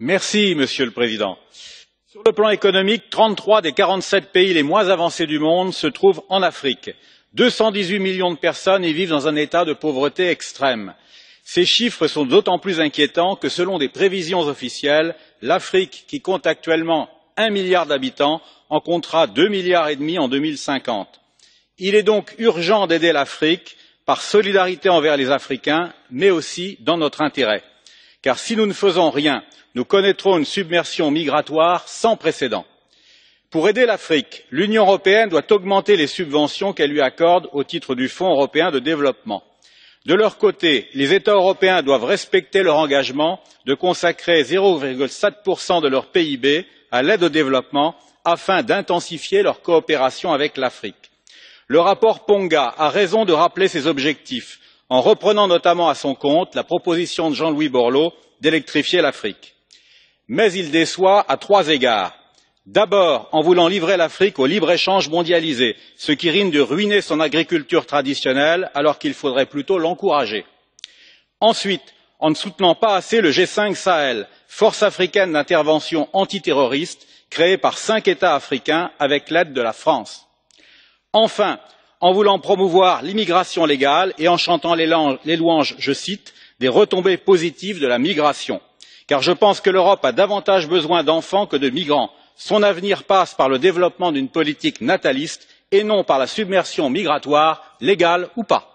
Monsieur le Président, sur le plan économique, 33 des 47 pays les moins avancés du monde se trouvent en Afrique. 218 millions de personnes y vivent dans un état de pauvreté extrême. Ces chiffres sont d'autant plus inquiétants que, selon des prévisions officielles, l'Afrique, qui compte actuellement 1 milliard d'habitants, en comptera 2,5 milliards en 2050. Il est donc urgent d'aider l'Afrique par solidarité envers les Africains, mais aussi dans notre intérêt. Car si nous ne faisons rien, nous connaîtrons une submersion migratoire sans précédent. Pour aider l'Afrique, l'Union européenne doit augmenter les subventions qu'elle lui accorde au titre du Fonds européen de développement. De leur côté, les États européens doivent respecter leur engagement de consacrer 0,7% de leur PIB à l'aide au développement afin d'intensifier leur coopération avec l'Afrique. Le rapport Ponga a raison de rappeler ces objectifs en reprenant notamment à son compte la proposition de Jean Louis Borloo d'électrifier l'Afrique. Mais il déçoit à 3 égards. D'abord, en voulant livrer l'Afrique au libre-échange mondialisé, ce qui risque de ruiner son agriculture traditionnelle alors qu'il faudrait plutôt l'encourager. Ensuite, en ne soutenant pas assez le G5 Sahel, force africaine d'intervention antiterroriste créée par 5 États africains avec l'aide de la France. Enfin, en voulant promouvoir l'immigration légale et en chantant les louanges, je cite, des retombées positives de la migration. Car je pense que l'Europe a davantage besoin d'enfants que de migrants. Son avenir passe par le développement d'une politique nataliste et non par la submersion migratoire, légale ou pas.